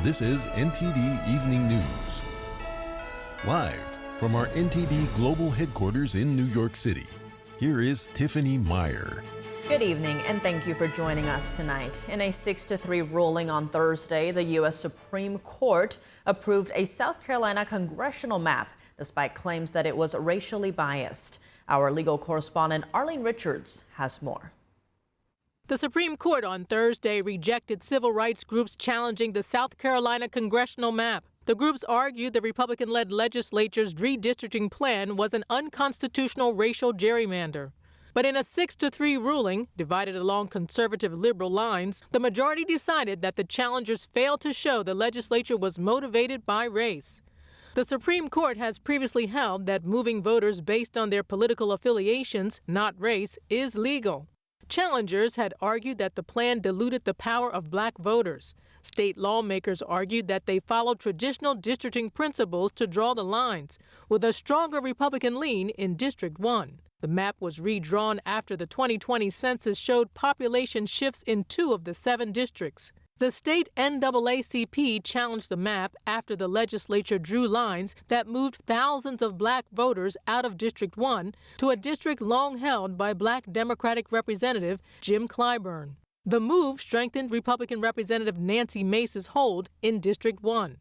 This is NTD Evening News. Live from our NTD Global Headquarters in New York City, here is Tiffany Meyer. Good evening, and thank you for joining us tonight. In a 6-3 ruling on Thursday, the U.S. Supreme Court approved a South Carolina congressional map, despite claims that it was racially biased. Our legal correspondent Arlene Richards has more. The Supreme Court on Thursday rejected civil rights groups challenging the South Carolina congressional map. The groups argued the Republican-led legislature's redistricting plan was an unconstitutional racial gerrymander. But in a 6-3 ruling, divided along conservative liberal lines, the majority decided that the challengers failed to show the legislature was motivated by race. The Supreme Court has previously held that moving voters based on their political affiliations, not race, is legal. Challengers had argued that the plan diluted the power of black voters. State lawmakers argued that they followed traditional districting principles to draw the lines, with a stronger Republican lean in District 1. The map was redrawn after the 2020 census showed population shifts in 2 of the 7 districts. The state NAACP challenged the map after the legislature drew lines that moved thousands of black voters out of District 1 to a district long held by black Democratic Representative Jim Clyburn. The move strengthened Republican Representative Nancy Mace's hold in District 1.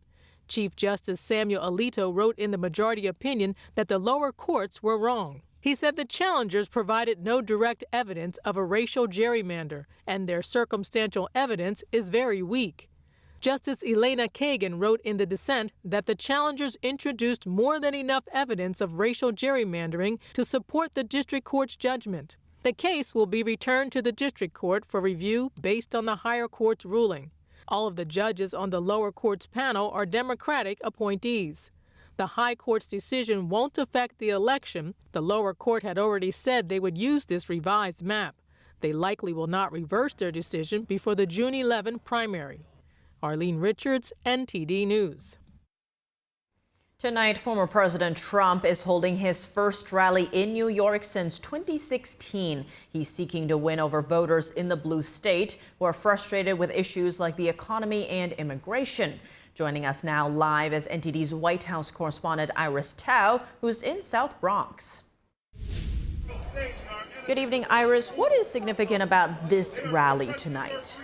Chief Justice Samuel Alito wrote in the majority opinion that the lower courts were wrong. He said the challengers provided no direct evidence of a racial gerrymander, and their circumstantial evidence is very weak. Justice Elena Kagan wrote in the dissent that the challengers introduced more than enough evidence of racial gerrymandering to support the district court's judgment. The case will be returned to the district court for review based on the higher court's ruling. All of the judges on the lower court's panel are Democratic appointees. The high court's decision won't affect the election. The lower court had already said they would use this revised map. They likely will not reverse their decision before the June 11 primary. Arlene Richards, NTD News. Tonight, former President Trump is holding his first rally in New York since 2016. He's seeking to win over voters in the blue state who are frustrated with issues like the economy and immigration. Joining us now live is NTD's White House correspondent Iris Tao, who's in South Bronx. Good evening, Iris. What is significant about this rally tonight?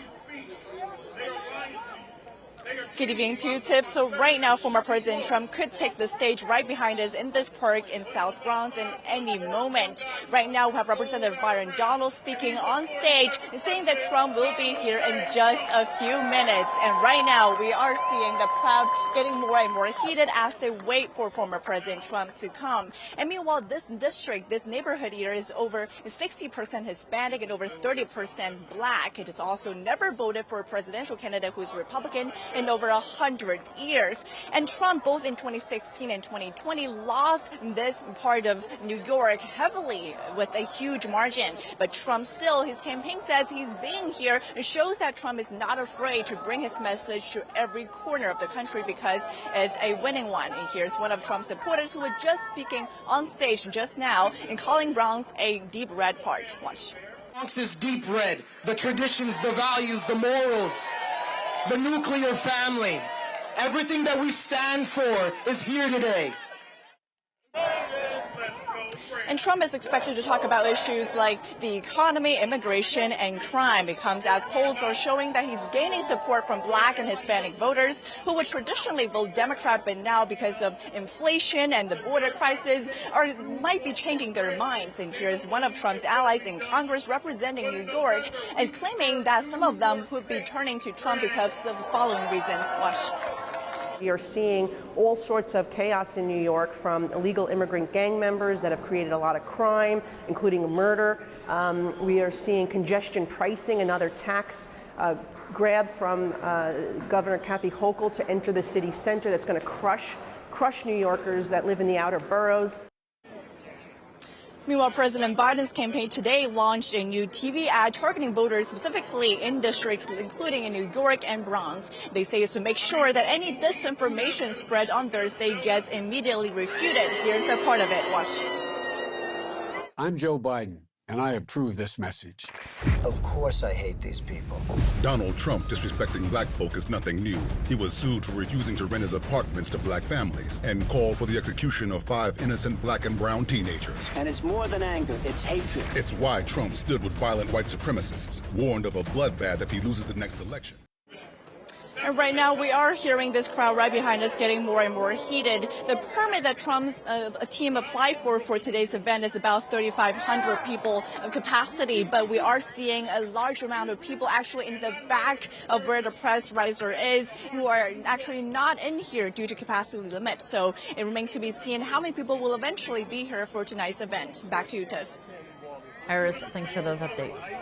Good evening to you, Tiff. So right now, former President Trump could take the stage right behind us in this park in South Bronx in any moment. Right now, we have Representative Nadal speaking on stage, saying that Trump will be here in just a few minutes. And right now, we are seeing the crowd getting more and more heated as they wait for former President Trump to come. And meanwhile, this district, this neighborhood here is over 60% Hispanic and over 30% black. It has also never voted for a presidential candidate who's Republican in over 100 years. And Trump, both in 2016 and 2020, lost this part of New York heavily with a huge margin. But Trump still, his campaign says he's being here. It shows that Trump is not afraid to bring his message to every corner of the country because it's a winning one. And here's one of Trump's supporters who was just speaking on stage just now and calling Bronx a deep red part. Watch. Bronx is deep red. The traditions, the values, the morals, the nuclear family, everything that we stand for is here today. And Trump is expected to talk about issues like the economy, immigration, and crime. It comes as polls are showing that he's gaining support from black and Hispanic voters who would traditionally vote Democrat, but now because of inflation and the border crisis might be changing their minds. And here's one of Trump's allies in Congress representing New York and claiming that some of them would be turning to Trump because of the following reasons. Watch. We are seeing all sorts of chaos in New York, from illegal immigrant gang members that have created a lot of crime, including murder. We are seeing congestion pricing, another tax grab from Governor Kathy Hochul to enter the city center that's going to crush New Yorkers that live in the outer boroughs. Meanwhile, President Biden's campaign today launched a new TV ad targeting voters specifically in districts including in New York and Bronx. They say it's to make sure that any disinformation spread on Thursday gets immediately refuted. Here's a part of it. Watch. I'm Joe Biden, and I approve this message. Of course I hate these people. Donald Trump disrespecting black folk is nothing new. He was sued for refusing to rent his apartments to black families and called for the execution of 5 innocent black and brown teenagers. And it's more than anger, it's hatred. It's why Trump stood with violent white supremacists, warned of a bloodbath if he loses the next election. And right now, we are hearing this crowd right behind us getting more and more heated. The permit that Trump's team applied for today's event is about 3,500 people of capacity, but we are seeing a large amount of people actually in the back of where the press riser is who are actually not in here due to capacity limit. So it remains to be seen how many people will eventually be here for tonight's event. Back to you, Tiff. Iris, thanks for those updates.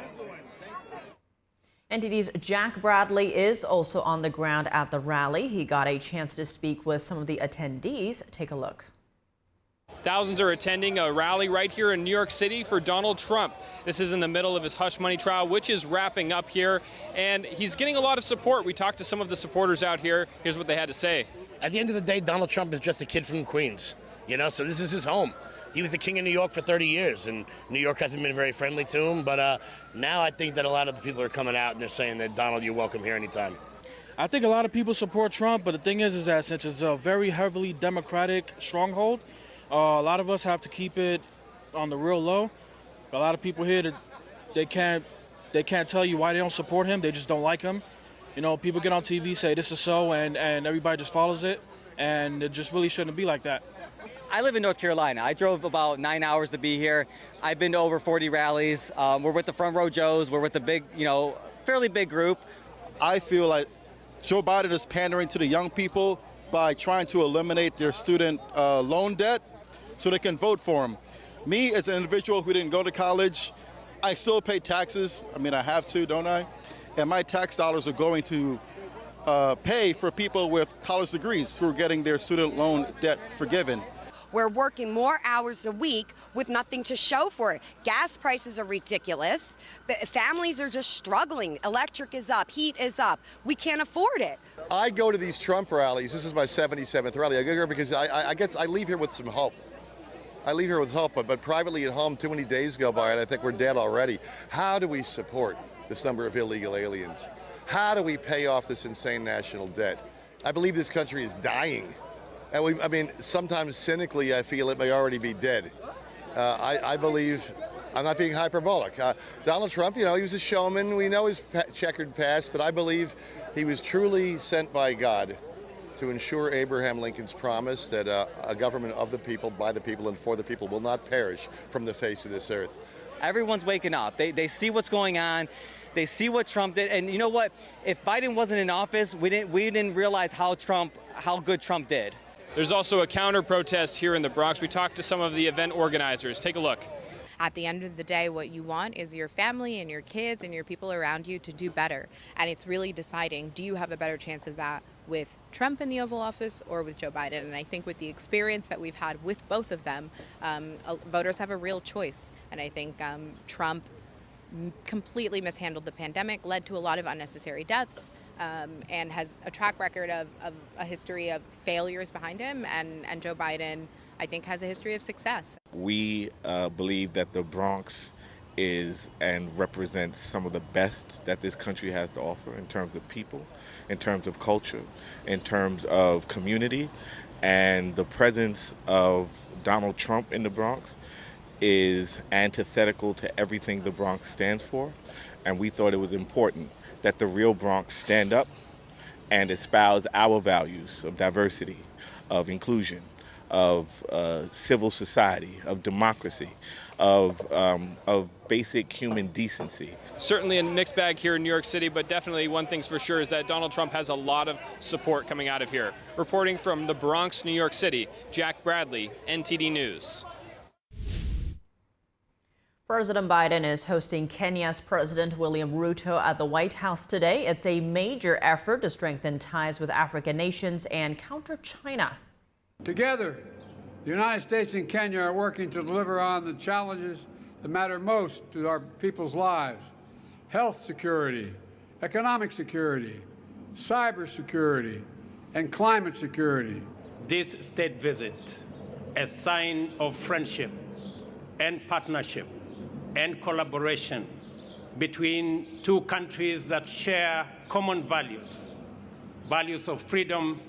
NTD's Jack Bradley is also on the ground at the rally. He got a chance to speak with some of the attendees. Take a look. Thousands are attending a rally right here in New York City for Donald Trump. This is in the middle of his hush money trial, which is wrapping up here, and he's getting a lot of support. We talked to some of the supporters out here. Here's what they had to say. At the end of the day, Donald Trump is just a kid from Queens, so this is his home. He was the king of New York for 30 years, and New York hasn't been very friendly to him. But now I think that a lot of the people are coming out and they're saying that, Donald, you're welcome here anytime. I think a lot of people support Trump, but the thing is that since it's a very heavily Democratic stronghold, a lot of us have to keep it on the real low. A lot of people here, they can't tell you why they don't support him. They just don't like him. People get on TV, say this is so, and everybody just follows it, and it just really shouldn't be like that. I live in North Carolina. I drove about 9 hours to be here. I've been to over 40 rallies. We're with the Front Row Joes. We're with the big, fairly big group. I feel like Joe Biden is pandering to the young people by trying to eliminate their student loan debt so they can vote for him. Me, as an individual who didn't go to college, I still pay taxes. I have to, don't I? And my tax dollars are going to pay for people with college degrees who are getting their student loan debt forgiven. We're working more hours a week with nothing to show for it. Gas prices are ridiculous. Families are just struggling. Electric is up, heat is up. We can't afford it. I go to these Trump rallies. This is my 77th rally. I go here because I leave here with some hope. I leave here with hope, but privately at home, too many days go by and I think we're dead already. How do we support this number of illegal aliens? How do we pay off this insane national debt? I believe this country is dying. And sometimes cynically, I feel it may already be dead. I believe, I'm not being hyperbolic. Donald Trump, he was a showman. We know his checkered past, but I believe he was truly sent by God to ensure Abraham Lincoln's promise that a government of the people, by the people, and for the people will not perish from the face of this earth. Everyone's waking up. They see what's going on. They see what Trump did. And you know what? If Biden wasn't in office, we didn't realize how good Trump did. There's also a counter-protest here in the Bronx. We talked to some of the event organizers. Take a look. At the end of the day, what you want is your family and your kids and your people around you to do better. And it's really deciding, do you have a better chance of that with Trump in the Oval Office or with Joe Biden? And I think with the experience that we've had with both of them, voters have a real choice. And I think Trump completely mishandled the pandemic, led to a lot of unnecessary deaths, and has a track record of a history of failures behind him. And Joe Biden, I think, has a history of success. We believe that the Bronx is and represents some of the best that this country has to offer in terms of people, in terms of culture, in terms of community. And the presence of Donald Trump in the Bronx is antithetical to everything the Bronx stands for. And we thought it was important that the real Bronx stand up and espouse our values of diversity, of inclusion, of civil society, of democracy, of basic human decency. Certainly a mixed bag here in New York City, but definitely one thing's for sure is that Donald Trump has a lot of support coming out of here. Reporting from the Bronx, New York City, Jack Bradley, NTD News. President Biden is hosting Kenya's President William Ruto at the White House today. It's a major effort to strengthen ties with African nations and counter China. Together, the United States and Kenya are working to deliver on the challenges that matter most to our people's lives: health security, economic security, cyber security, and climate security. This state visit, a sign of friendship and partnership and collaboration between two countries that share common values, values of freedom,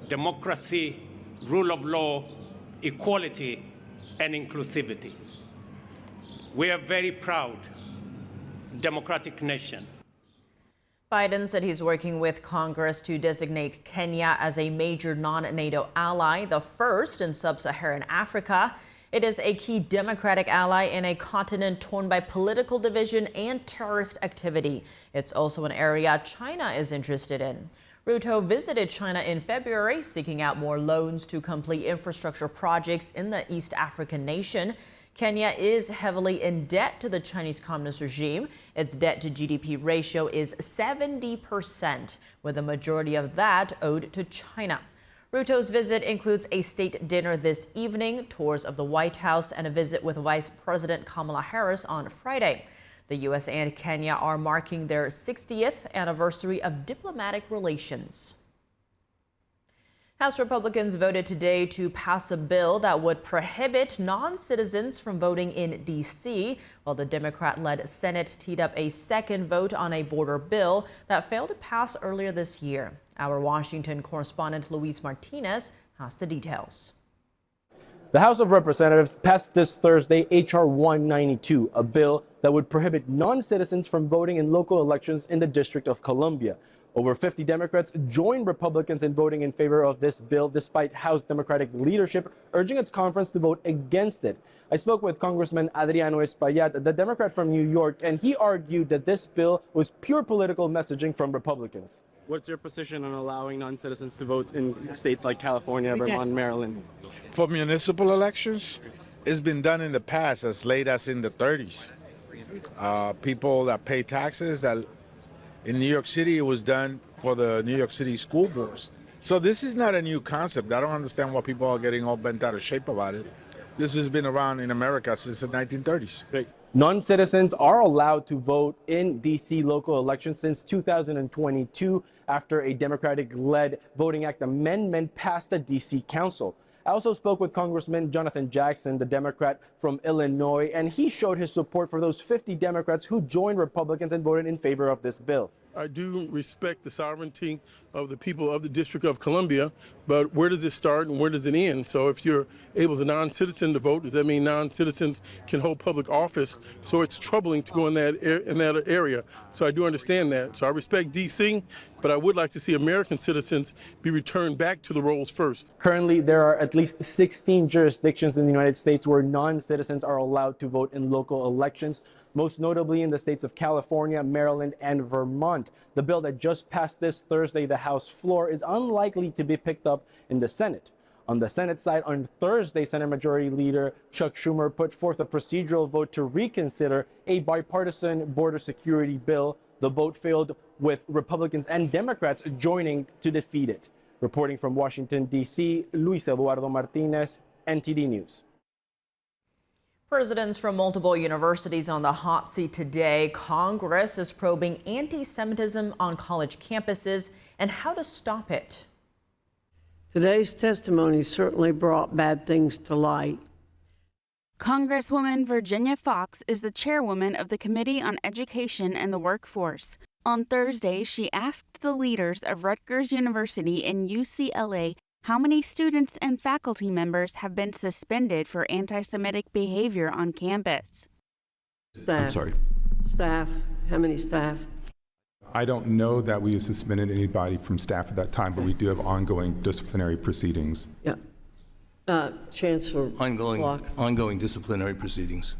democracy, rule of law, equality, and inclusivity. We are very proud democratic nation. Biden said he's working with Congress to designate Kenya as a major non-NATO ally, the first in sub-Saharan Africa. It is a key Democratic ally in a continent torn by political division and terrorist activity. It's also an area China is interested in. Ruto visited China in February, seeking out more loans to complete infrastructure projects in the East African nation. Kenya is heavily in debt to the Chinese Communist regime. Its debt to GDP ratio is 70%, with the majority of that owed to China. Ruto's visit includes a state dinner this evening, tours of the White House, and a visit with Vice President Kamala Harris on Friday. The U.S. and Kenya are marking their 60th anniversary of diplomatic relations. House Republicans voted today to pass a bill that would prohibit non-citizens from voting in D.C., while the Democrat-led Senate teed up a second vote on a border bill that failed to pass earlier this year. Our Washington correspondent Luis Martinez has the details. The House of Representatives passed this Thursday H.R. 192, a bill that would prohibit non-citizens from voting in local elections in the District of Columbia. Over 50 Democrats joined Republicans in voting in favor of this bill, despite House Democratic leadership urging its conference to vote against it. I spoke with Congressman Adriano Espaillat, the Democrat from New York, and he argued that this bill was pure political messaging from Republicans. What's your position on allowing non-citizens to vote in states like California, Vermont, Maryland? For municipal elections, it's been done in the past, as late as in the 30s. People that pay taxes, that in New York City, it was done for the New York City school boards. So this is not a new concept. I don't understand why people are getting all bent out of shape about it. This has been around in America since the 1930s. Great. Non-citizens are allowed to vote in D.C. local elections since 2022 after a Democratic-led Voting Act amendment passed the D.C. Council. I also spoke with Congressman Jonathan Jackson, the Democrat from Illinois, and he showed his support for those 50 Democrats who joined Republicans and voted in favor of this bill. I do respect the sovereignty of the people of the District of Columbia, but where does it start and where does it end? So if you're able as a non-citizen to vote, does that mean non-citizens can hold public office? So it's troubling to go in that area. So I do understand that. So I respect D.C., but I would like to see American citizens be returned back to the rolls first. Currently, there are at least 16 jurisdictions in the United States where non-citizens are allowed to vote in local elections, most notably in the states of California, Maryland, and Vermont. The bill that just passed this Thursday, the House floor, is unlikely to be picked up in the Senate. On the Senate side, on Thursday, Senate Majority Leader Chuck Schumer put forth a procedural vote to reconsider a bipartisan border security bill. The vote failed, with Republicans and Democrats joining to defeat it. Reporting from Washington, D.C., Luis Eduardo Martinez, NTD News. Presidents from multiple universities on the hot seat today. Congress is probing anti-Semitism on college campuses and how to stop it. Today's testimony certainly brought bad things to light. Congresswoman Virginia Foxx is the chairwoman of the Committee on Education and the Workforce. On Thursday, she asked the leaders of Rutgers University and UCLA how many students and faculty members have been suspended for anti-Semitic behavior on campus. Staff. I'm sorry. Staff. How many staff? I don't know that we have suspended anybody from staff at that time, but we do have ongoing disciplinary proceedings. Yeah. Chancellor Ongoing disciplinary proceedings.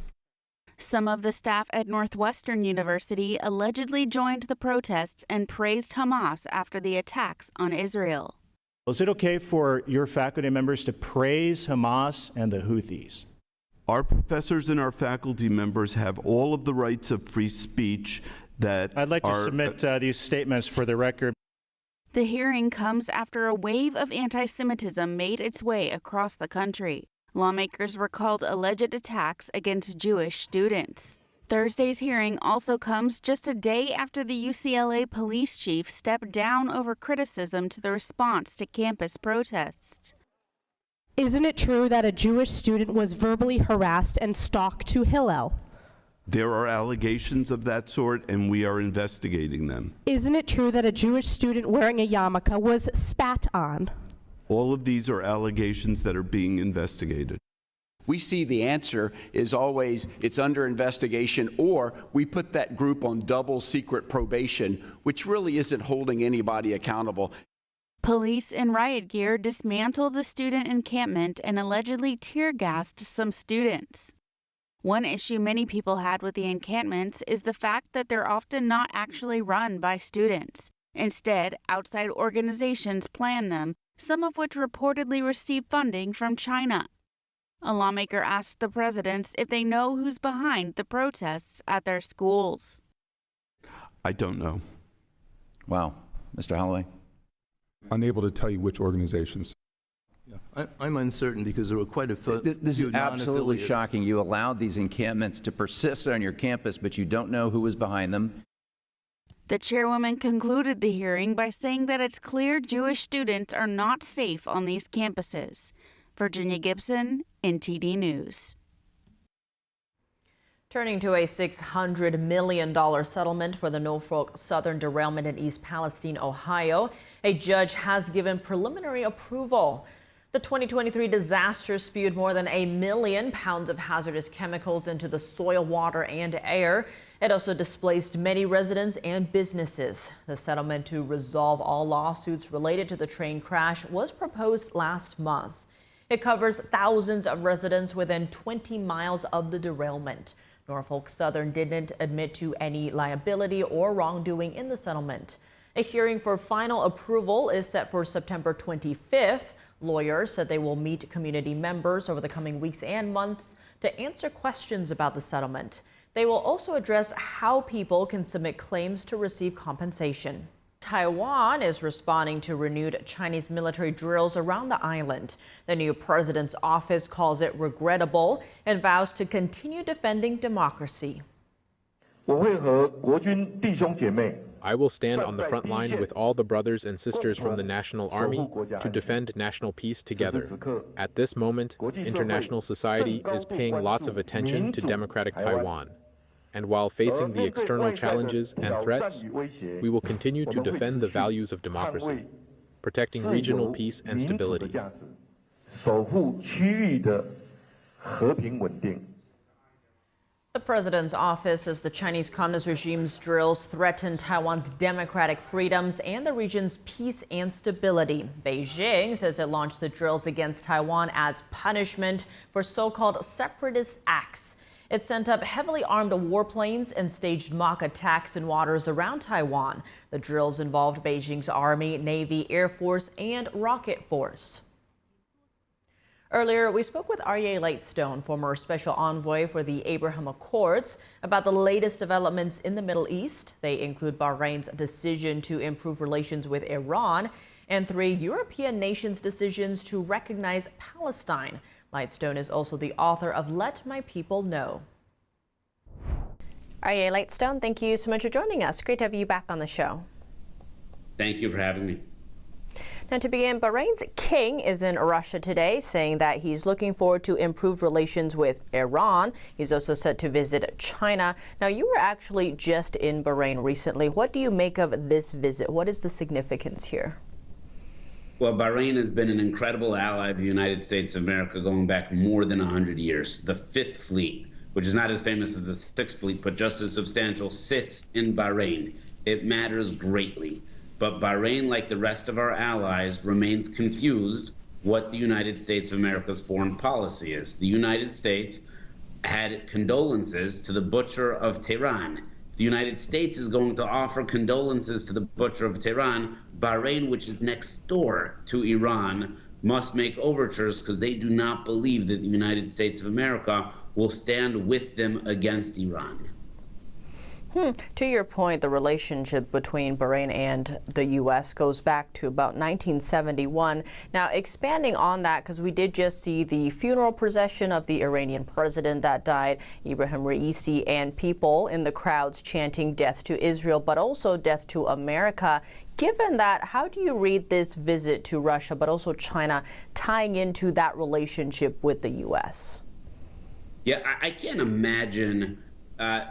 Some of the staff at Northwestern University allegedly joined the protests and praised Hamas after the attacks on Israel. Is it okay for your faculty members to praise Hamas and the Houthis? Our professors and our faculty members have all of the rights of free speech that I'd like to submit these statements for the record. The hearing comes after a wave of anti-Semitism made its way across the country. Lawmakers recalled alleged attacks against Jewish students. Thursday's hearing also comes just a day after the UCLA police chief stepped down over criticism to the response to campus protests. Isn't it true that a Jewish student was verbally harassed and stalked to Hillel? There are allegations of that sort, and we are investigating them. Isn't it true that a Jewish student wearing a yarmulke was spat on? All of these are allegations that are being investigated. We see the answer is always it's under investigation, or we put that group on double secret probation, which really isn't holding anybody accountable. Police in riot gear dismantled the student encampment and allegedly tear-gassed some students. One issue many people had with the encampments is the fact that they're often not actually run by students. Instead, outside organizations plan them, some of which reportedly receive funding from China. A lawmaker asked the presidents if they know who's behind the protests at their schools. I don't know. Wow. Mr. Holloway? Unable to tell you which organizations. Yeah, I'm uncertain because there were quite a few. This is absolutely shocking. You allowed these encampments to persist on your campus, but you don't know who was behind them. The chairwoman concluded the hearing by saying that it's clear Jewish students are not safe on these campuses. Virginia Gibson, NTD News. Turning to a $600 million settlement for the Norfolk Southern derailment in East Palestine, Ohio, a judge has given preliminary approval. The 2023 disaster spewed more than 1 million pounds of hazardous chemicals into the soil, water, and air. It also displaced many residents and businesses. The settlement to resolve all lawsuits related to the train crash was proposed last month. It covers thousands of residents within 20 miles of the derailment. Norfolk Southern didn't admit to any liability or wrongdoing in the settlement. A hearing for final approval is set for September 25th. Lawyers said they will meet community members over the coming weeks and months to answer questions about the settlement. They will also address how people can submit claims to receive compensation. Taiwan is responding to renewed Chinese military drills around the island. The new president's office calls it regrettable and vows to continue defending democracy. I will stand on the front line with all the brothers and sisters from the National Army to defend national peace together. At this moment, international society is paying lots of attention to democratic Taiwan. And while facing the external challenges and threats, we will continue to defend the values of democracy, protecting regional peace and stability. The president's office says the Chinese Communist regime's drills threaten Taiwan's democratic freedoms and the region's peace and stability. Beijing says it launched the drills against Taiwan as punishment for so-called separatist acts. It sent up heavily armed warplanes and staged mock attacks in waters around Taiwan. The drills involved Beijing's Army, Navy, Air Force, and Rocket Force. Earlier, we spoke with Aryeh Lightstone, former special envoy for the Abraham Accords, about the latest developments in the Middle East. They include Bahrain's decision to improve relations with Iran and 3 European nations' decisions to recognize Palestine. Lightstone is also the author of Let My People Know. Aryeh Lightstone, thank you so much for joining us. Great to have you back on the show. Thank you for having me. Now, to begin, Bahrain's king is in Russia today, saying that he's looking forward to improved relations with Iran. He's also set to visit China. Now, you were actually just in Bahrain recently. What do you make of this visit? What is the significance here? Well, Bahrain has been an incredible ally of the United States of America going back more than 100 years. The 5th Fleet, which is not as famous as the 6th Fleet, but just as substantial, sits in Bahrain. It matters greatly. But Bahrain, like the rest of our allies, remains confused what the United States of America's foreign policy is. The United States had condolences to the butcher of Tehran. If the United States is going to offer condolences to the butcher of Tehran, Bahrain, which is next door to Iran, must make overtures because they do not believe that the United States of America will stand with them against Iran. To your point, the relationship between Bahrain and the U.S. goes back to about 1971. Now, expanding on that, because we did just see the funeral procession of the Iranian president that died, Ibrahim Raisi, and people in the crowds chanting death to Israel, but also death to America. Given that, how do you read this visit to Russia, but also China, tying into that relationship with the U.S.? Yeah, I can't imagine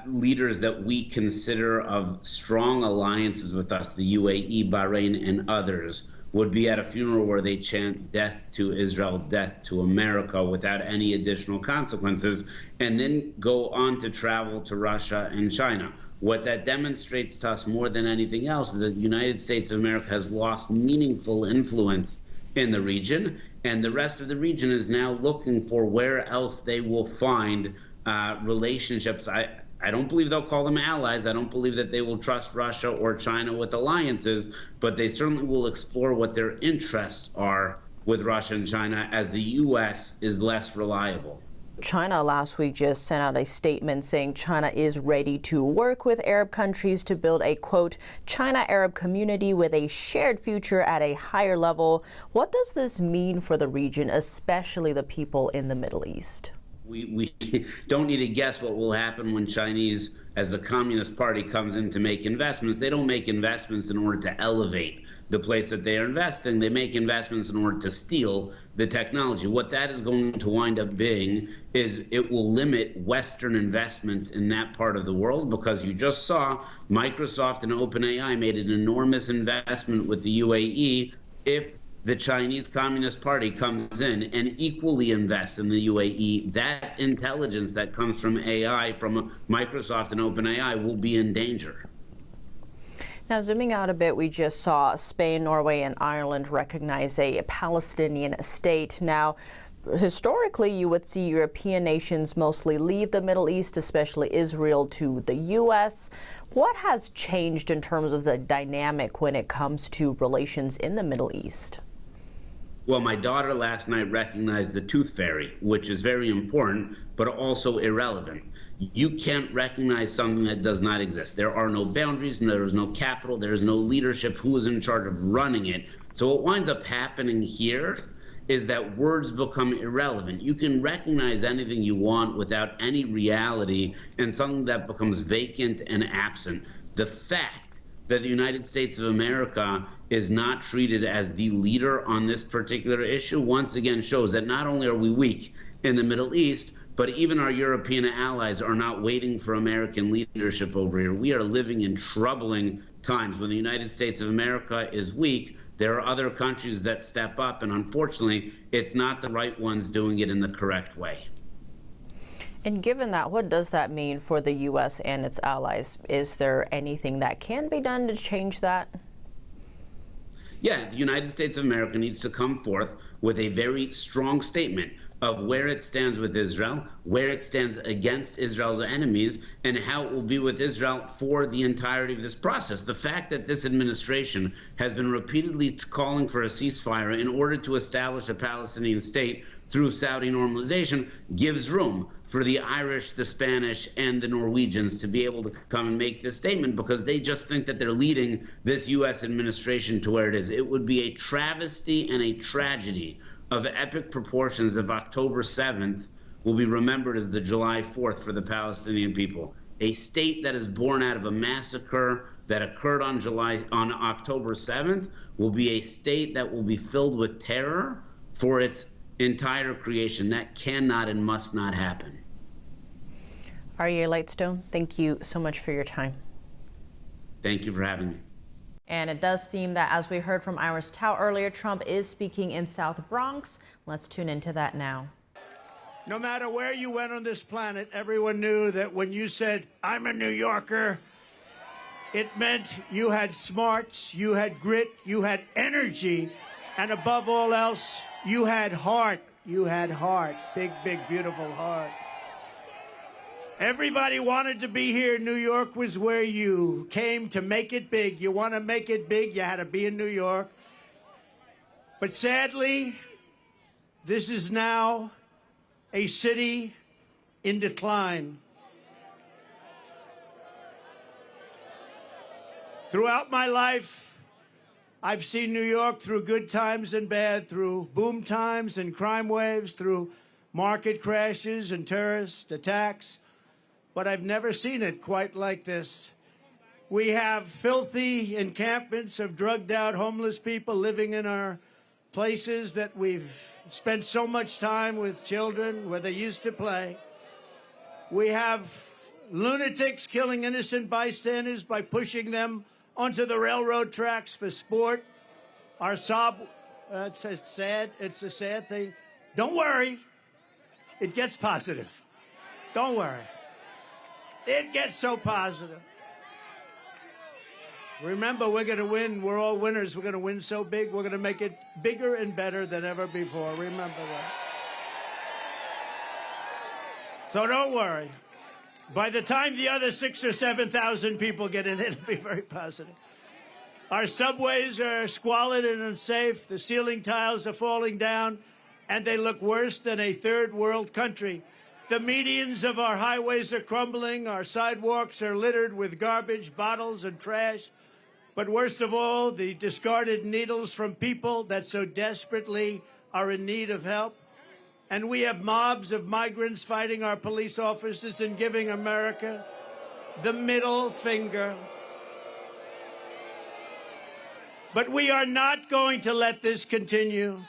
leaders that we consider of strong alliances with us, the UAE, Bahrain, and others, would be at a funeral where they chant death to Israel, death to America without any additional consequences, and then go on to travel to Russia and China. What that demonstrates to us more than anything else is that the United States of America has lost meaningful influence in the region, and the rest of the region is now looking for where else they will find relationships. I don't believe they'll call them allies. I don't believe that they will trust Russia or China with alliances, but they certainly will explore what their interests are with Russia and China as the U.S. is less reliable. China last week just sent out a statement saying China is ready to work with Arab countries to build a, quote, China-Arab community with a shared future at a higher level. What does this mean for the region, especially the people in the Middle East? We don't need to guess what will happen when Chinese, as the Communist Party, comes in to make investments. They don't make investments in order to elevate the place that they are investing. They make investments in order to steal the technology. What that is going to wind up being is it will limit Western investments in that part of the world, because you just saw Microsoft and OpenAI made an enormous investment with the UAE. If the Chinese Communist Party comes in and equally invests in the UAE, that intelligence that comes from AI, from Microsoft and OpenAI, will be in danger. Now, zooming out a bit, we just saw Spain, Norway, and Ireland recognize a Palestinian state. Now, historically, you would see European nations mostly leave the Middle East, especially Israel, to the U.S. What has changed in terms of the dynamic when it comes to relations in the Middle East? Well, my daughter last night recognized the tooth fairy, which is very important, but also irrelevant. You can't recognize something that does not exist. There are no boundaries, there is no capital, there is no leadership. Who is in charge of running it? So what winds up happening here is that words become irrelevant. You can recognize anything you want without any reality, and something that becomes vacant and absent. The fact that the United States of America is not treated as the leader on this particular issue once again shows that not only are we weak in the Middle East, but even our European allies are not waiting for American leadership over here. We are living in troubling times. When the United States of America is weak, there are other countries that step up, and unfortunately, it's not the right ones doing it in the correct way. And given that, what does that mean for the U.S. and its allies? Is there anything that can be done to change that? Yeah, the United States of America needs to come forth with a very strong statement of where it stands with Israel, where it stands against Israel's enemies, and how it will be with Israel for the entirety of this process. The fact that this administration has been repeatedly calling for a ceasefire in order to establish a Palestinian state through Saudi normalization gives room for the Irish, the Spanish, and the Norwegians to be able to come and make this statement, because they just think that they're leading this U.S. administration to where it is. It would be a travesty and a tragedy of epic proportions if October 7th will be remembered as the July 4th for the Palestinian people. A state that is born out of a massacre that occurred on October 7th will be a state that will be filled with terror for its entire creation. That cannot and must not happen. Aryeh Lightstone, thank you so much for your time. Thank you for having me. And it does seem that, as we heard from Iris Tao earlier, Trump is speaking in South Bronx. Let's tune into that now. No matter where you went on this planet, everyone knew that when you said, "I'm a New Yorker," it meant you had smarts, you had grit, you had energy, and above all else, you had heart. You had heart. Big, big, beautiful heart. Everybody wanted to be here. New York was where you came to make it big. You want to make it big, you had to be in New York. But sadly, this is now a city in decline. Throughout my life, I've seen New York through good times and bad, through boom times and crime waves, through market crashes and terrorist attacks. But I've never seen it quite like this. We have filthy encampments of drugged out homeless people living in our places that we've spent so much time with children where they used to play. We have lunatics killing innocent bystanders by pushing them onto the railroad tracks for sport. Our it's a sad thing. Don't worry, it gets positive. Don't worry. It gets so positive. Remember, we're going to win. We're all winners. We're going to win so big. We're going to make it bigger and better than ever before. Remember that. So don't worry. By the time the other 6,000 or 7,000 people get in, it'll be very positive. Our subways are squalid and unsafe. The ceiling tiles are falling down, and they look worse than a third world country. The medians of our highways are crumbling. Our sidewalks are littered with garbage, bottles, and trash. But worst of all, the discarded needles from people that so desperately are in need of help. And we have mobs of migrants fighting our police officers and giving America the middle finger. But we are not going to let this continue.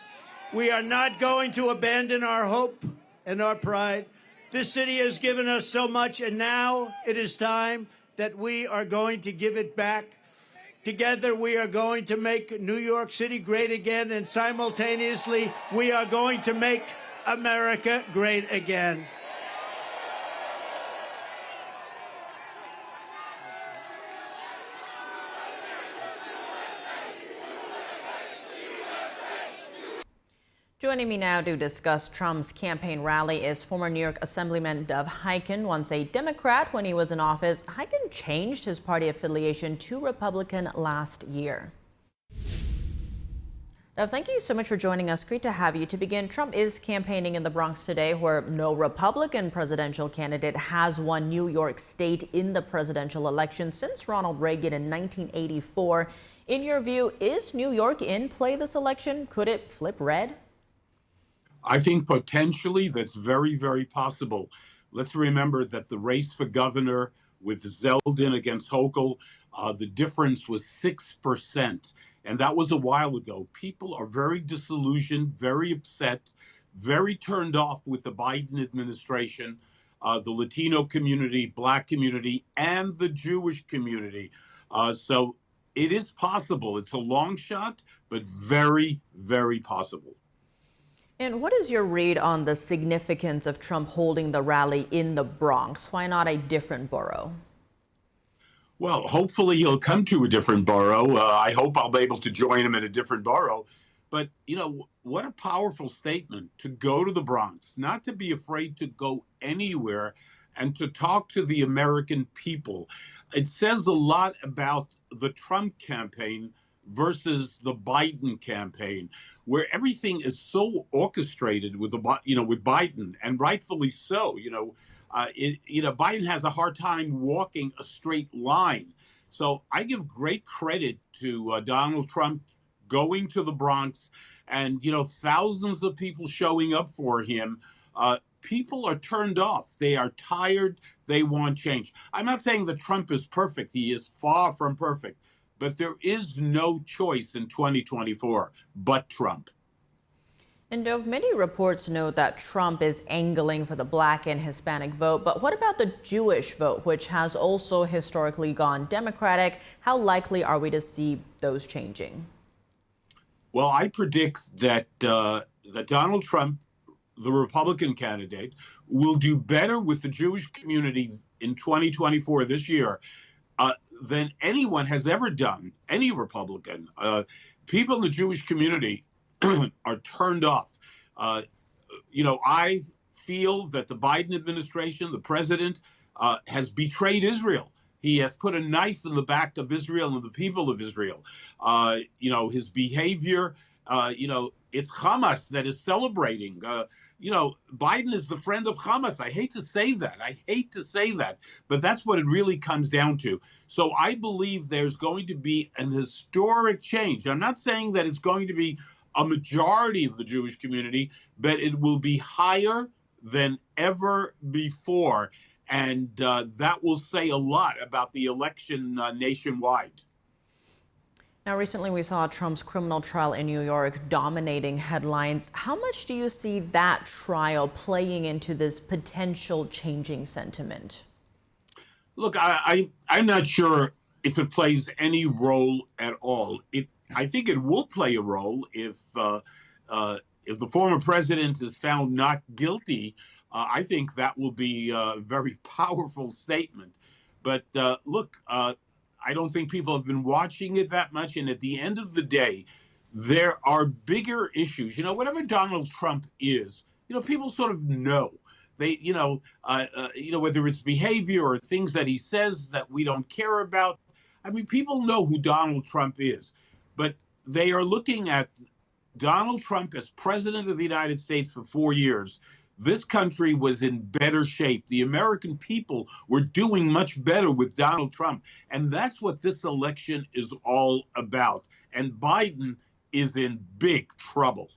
We are not going to abandon our hope and our pride. This city has given us so much, and now it is time that we are going to give it back. Together, we are going to make New York City great again, and simultaneously, we are going to make America great again. Joining me now to discuss Trump's campaign rally is former New York Assemblyman Dov Hikind, once a Democrat when he was in office. Hikind changed his party affiliation to Republican last year. Dov, thank you so much for joining us. Great to have you. To begin, Trump is campaigning in the Bronx today, where no Republican presidential candidate has won New York State in the presidential election since Ronald Reagan in 1984. In your view, is New York in play this election? Could it flip red? I think potentially that's very, very possible. Let's remember that the race for governor with Zeldin against Hochul, the difference was 6%. And that was a while ago. People are very disillusioned, very upset, very turned off with the Biden administration, the Latino community, Black community, and the Jewish community. So it is possible. It's a long shot, but very, very possible. And what is your read on the significance of Trump holding the rally in the Bronx? Why not a different borough? Well, hopefully he'll come to a different borough. I hope I'll be able to join him in a different borough. But, you know, what a powerful statement to go to the Bronx, not to be afraid to go anywhere and to talk to the American people. It says a lot about the Trump campaign versus the Biden campaign, where everything is so orchestrated with with Biden, and rightfully so. Biden has a hard time walking a straight line. So I give great credit to Donald Trump going to the Bronx, and thousands of people showing up for him. People are turned off. They are tired. They want change. I'm not saying that Trump is perfect. He is far from perfect. But there is no choice in 2024 but Trump. And Dov, many reports note that Trump is angling for the Black and Hispanic vote. But what about the Jewish vote, which has also historically gone Democratic? How likely are we to see those changing? Well, I predict that that Donald Trump, the Republican candidate, will do better with the Jewish community in 2024 this year than anyone has ever done, any Republican. People in the Jewish community are turned off. I feel that the Biden administration, the president, has betrayed Israel. He has put a knife in the back of Israel and the people of Israel. His behavior, it's Hamas that is celebrating. Biden is the friend of Hamas. I hate to say that. But that's what it really comes down to. So I believe there's going to be an historic change. I'm not saying that it's going to be a majority of the Jewish community, but it will be higher than ever before. And that will say a lot about the election nationwide. Now, recently we saw Trump's criminal trial in New York dominating headlines. How much do you see that trial playing into this potential changing sentiment? Look, I'm not sure if it plays any role at all. I think it will play a role if the former president is found not guilty. I think that will be a very powerful statement. But look, I don't think people have been watching it that much. And at the end of the day, there are bigger issues. Whatever Donald Trump is, people sort of know. They, whether it's behavior or things that he says that we don't care about. I mean, people know who Donald Trump is, but they are looking at Donald Trump as president of the United States for 4 years. This country was in better shape. The American people were doing much better with Donald Trump. And that's what this election is all about. And Biden is in big trouble.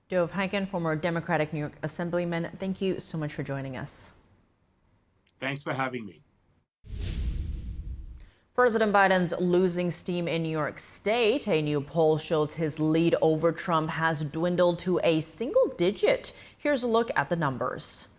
Dov Hikind, former Democratic New York Assemblyman, thank you so much for joining us. Thanks for having me. President Biden's losing steam in New York State. A new poll shows his lead over Trump has dwindled to a single digit. Here's a look at the numbers.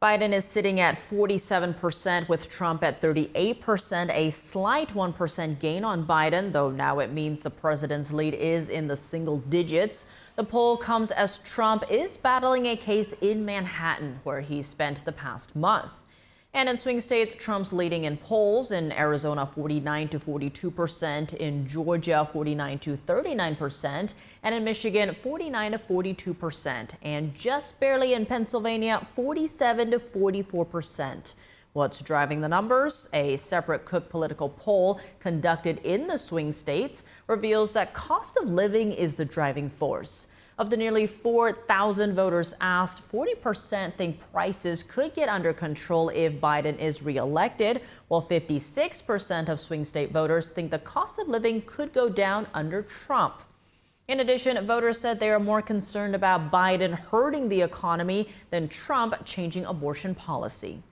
Biden is sitting at 47% with Trump at 38%, a slight 1% gain on Biden, though now it means the president's lead is in the single digits. The poll comes as Trump is battling a case in Manhattan, where he spent the past month. And in swing states, Trump's leading in polls. In Arizona, 49 to 42%, in Georgia, 49 to 39%, and in Michigan, 49 to 42%, and just barely in Pennsylvania, 47 to 44%. What's driving the numbers? A separate Cook political poll conducted in the swing states reveals that cost of living is the driving force. Of the nearly 4,000 voters asked, 40% think prices could get under control if Biden is reelected, while 56% of swing state voters think the cost of living could go down under Trump. In addition, voters said they are more concerned about Biden hurting the economy than Trump changing abortion policy.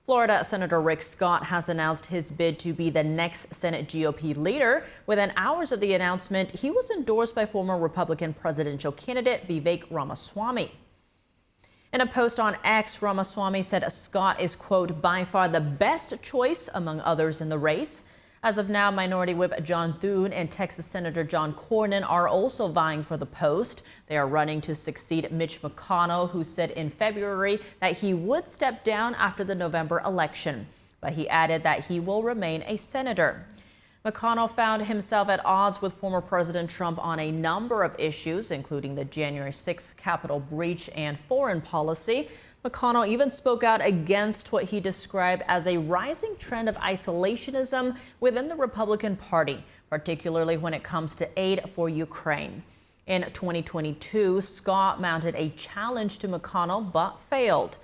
Florida Senator Rick Scott has announced his bid to be the next Senate GOP leader. Within hours of the announcement, he was endorsed by former Republican presidential candidate Vivek Ramaswamy. In a post on X, Ramaswamy said Scott is, quote, by far the best choice among others in the race. As of now, Minority Whip John Thune and Texas Senator John Cornyn are also vying for the post. They are running to succeed Mitch McConnell, who said in February that he would step down after the November election. But he added that he will remain a senator. McConnell found himself at odds with former President Trump on a number of issues, including the January 6th Capitol breach and foreign policy. McConnell even spoke out against what he described as a rising trend of isolationism within the Republican Party, particularly when it comes to aid for Ukraine. In 2022, Scott mounted a challenge to McConnell but failed.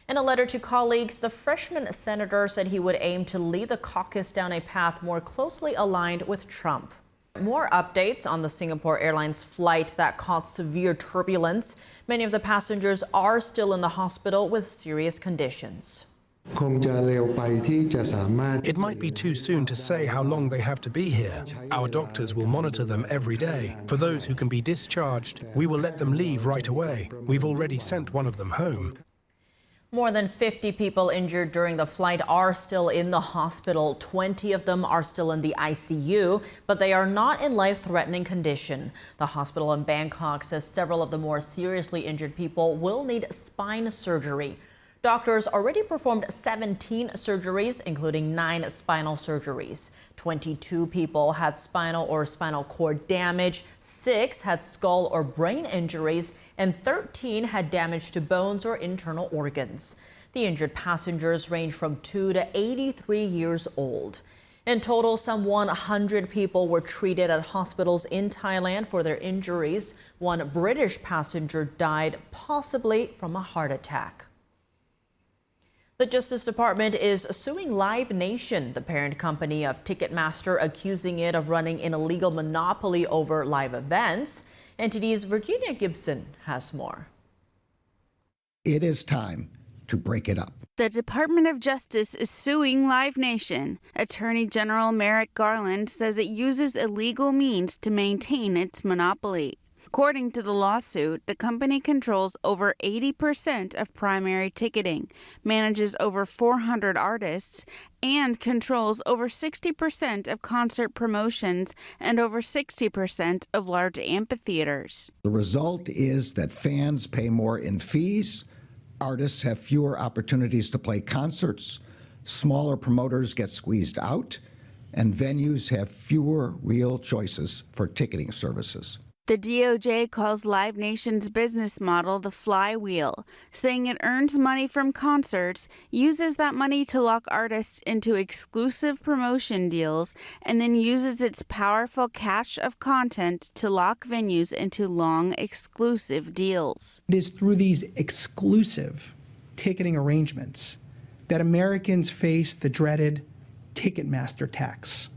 In a letter to colleagues, the freshman senator said he would aim to lead the caucus down a path more closely aligned with Trump. More updates on the Singapore Airlines flight that caused severe turbulence. Many of the passengers are still in the hospital with serious conditions. It might be too soon to say how long they have to be here. Our doctors will monitor them every day. For those who can be discharged, we will let them leave right away. We've already sent one of them home. More than 50 people injured during the flight are still in the hospital. 20 of them are still in the ICU, but they are not in life-threatening condition. The hospital in Bangkok says several of the more seriously injured people will need spine surgery. Doctors already performed 17 surgeries, including 9 spinal surgeries. 22 people had spinal or spinal cord damage, 6 had skull or brain injuries, and 13 had damage to bones or internal organs. The injured passengers range from 2 to 83 years old. In total, some 100 people were treated at hospitals in Thailand for their injuries. One British passenger died, possibly from a heart attack. The Justice Department is suing Live Nation, the parent company of Ticketmaster, accusing it of running an illegal monopoly over live events. NTD's Virginia Gibson has more. It is time to break it up. The Department of Justice is suing Live Nation. Attorney General Merrick Garland says it uses illegal means to maintain its monopoly. According to the lawsuit, the company controls over 80% of primary ticketing, manages over 400 artists, and controls over 60% of concert promotions and over 60% of large amphitheaters. The result is that fans pay more in fees, artists have fewer opportunities to play concerts, smaller promoters get squeezed out, and venues have fewer real choices for ticketing services. The DOJ calls Live Nation's business model the flywheel, saying it earns money from concerts, uses that money to lock artists into exclusive promotion deals, and then uses its powerful cache of content to lock venues into long, exclusive deals. It is through these exclusive ticketing arrangements that Americans face the dreaded Ticketmaster tax,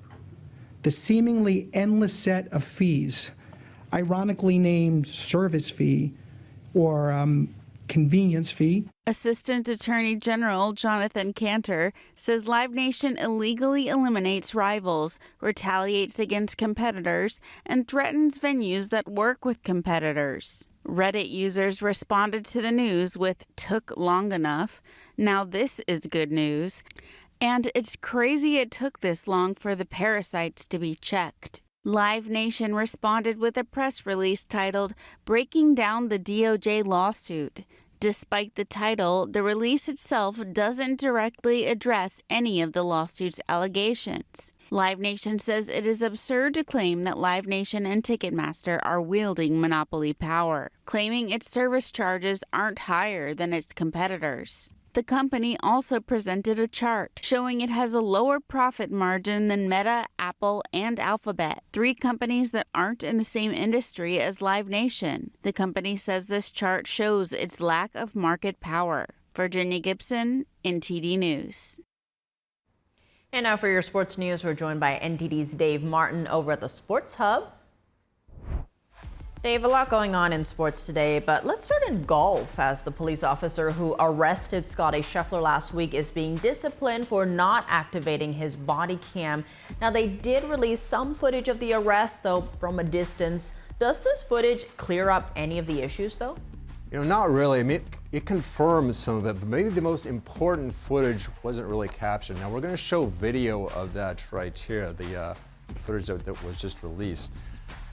the seemingly endless set of fees, ironically named service fee or convenience fee. Assistant Attorney General Jonathan Cantor says Live Nation illegally eliminates rivals, retaliates against competitors, and threatens venues that work with competitors. Reddit users responded to the news with "took long enough," "now this is good news," and "it's crazy it took this long for the parasites to be checked." Live Nation responded with a press release titled "Breaking Down the DOJ Lawsuit." Despite the title, the release itself doesn't directly address any of the lawsuit's allegations. Live Nation says it is absurd to claim that Live Nation and Ticketmaster are wielding monopoly power, claiming its service charges aren't higher than its competitors. The company also presented a chart showing it has a lower profit margin than Meta, Apple, and Alphabet, three companies that aren't in the same industry as Live Nation. The company says this chart shows its lack of market power. Virginia Gibson, NTD News. And now for your sports news, we're joined by NTD's Dave Martin over at the Sports Hub. Dave, a lot going on in sports today, but let's start in golf, as the police officer who arrested Scotty Scheffler last week is being disciplined for not activating his body cam. Now, they did release some footage of the arrest, though, from a distance. Does this footage clear up any of the issues, though? You know, not really. I mean, it confirms some of it, but maybe the most important footage wasn't really captured. Now, we're going to show video of that right here, the footage that was just released.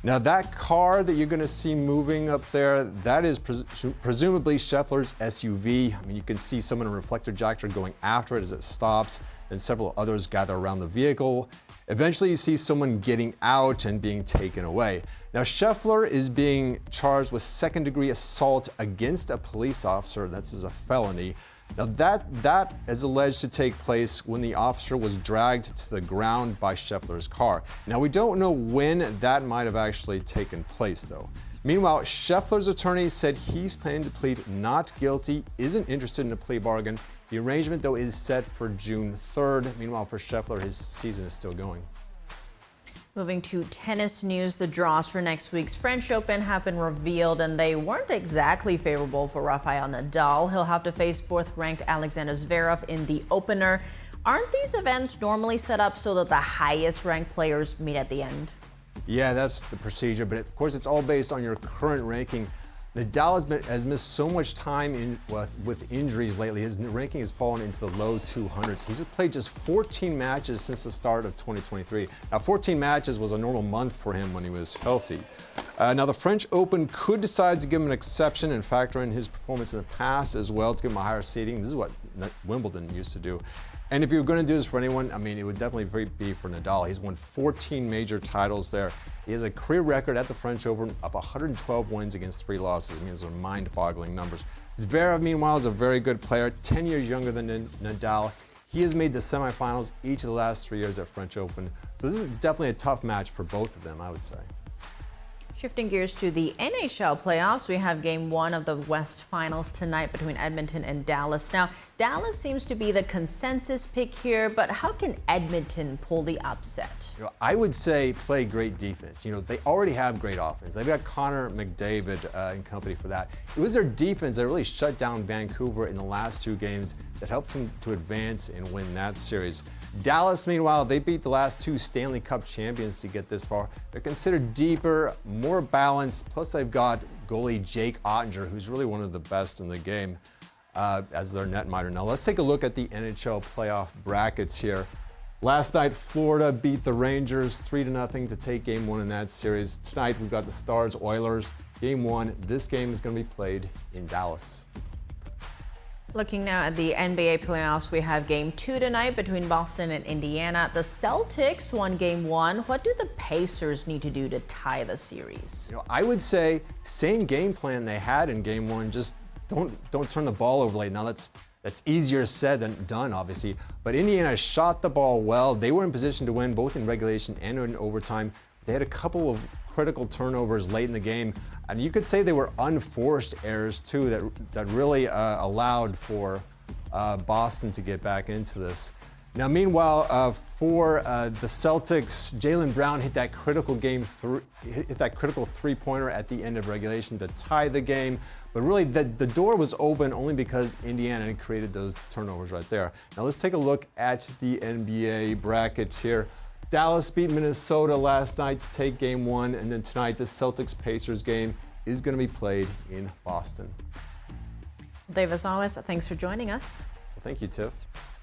Now, that car that you're going to see moving up there, that is presumably Scheffler's SUV. I mean, you can see someone in a reflector jacket going after it as it stops, and several others gather around the vehicle. Eventually, you see someone getting out and being taken away. Now, Scheffler is being charged with second-degree assault against a police officer. That's as a felony. Now, that is alleged to take place when the officer was dragged to the ground by Scheffler's car. Now, we don't know when that might have actually taken place, though. Meanwhile, Scheffler's attorney said he's planning to plead not guilty, isn't interested in a plea bargain. The arrangement, though, is set for June 3rd. Meanwhile, for Scheffler, his season is still going. Moving to tennis news, the draws for next week's French Open have been revealed, and they weren't exactly favorable for Rafael Nadal. He'll have to face fourth-ranked Alexander Zverev in the opener. Aren't these events normally set up so that the highest-ranked players meet at the end? Yeah, that's the procedure, but of course it's all based on your current ranking. Nadal has missed so much time with injuries lately. His ranking has fallen into the low 200s. He's played just 14 matches since the start of 2023. Now, 14 matches was a normal month for him when he was healthy. Now, the French Open could decide to give him an exception and factor in his performance in the past as well to give him a higher seeding. This is what Wimbledon used to do. And if you're going to do this for anyone, I mean, it would definitely be for Nadal. He's won 14 major titles there. He has a career record at the French Open of 112 wins against 3 losses. I mean, those are mind-boggling numbers. Zverev, meanwhile, is a very good player, 10 years younger than Nadal. He has made the semifinals each of the last 3 years at French Open. So this is definitely a tough match for both of them, I would say. Shifting gears to the NHL playoffs, we have game 1 of the West Finals tonight between Edmonton and Dallas. Now, Dallas seems to be the consensus pick here, but how can Edmonton pull the upset? You know, I would say play great defense. You know, they already have great offense. They've got Connor McDavid and company for that. It was their defense that really shut down Vancouver in the last 2 games that helped them to advance and win that series. Dallas, meanwhile, they beat the last 2 Stanley Cup champions to get this far. They're considered deeper, more more balanced. Plus, they've got goalie Jake Ottinger, who's really one of the best in the game, as their netminder. Now, let's take a look at the NHL playoff brackets here. Last night, Florida beat the Rangers 3-0 to take Game 1 in that series. Tonight, we've got the Stars-Oilers. Game 1, this game is going to be played in Dallas. Looking now at the NBA playoffs, we have Game 2 tonight between Boston and Indiana. The Celtics won Game 1. What do the Pacers need to do to tie the series? You know, I would say same game plan they had in Game 1. Just don't turn the ball over late. Now that's easier said than done, obviously. But Indiana shot the ball well. They were in position to win both in regulation and in overtime. They had a couple of critical turnovers late in the game. And you could say they were unforced errors, too, that really allowed for Boston to get back into this. Now, meanwhile, for the Celtics, Jaylen Brown hit that critical three-pointer at the end of regulation to tie the game. But really, the door was open only because Indiana created those turnovers right there. Now, let's take a look at the NBA brackets here. Dallas beat Minnesota last night to take Game 1, and then tonight the Celtics-Pacers game is going to be played in Boston. Dave, as always, thanks for joining us. Well, thank you, Tiff.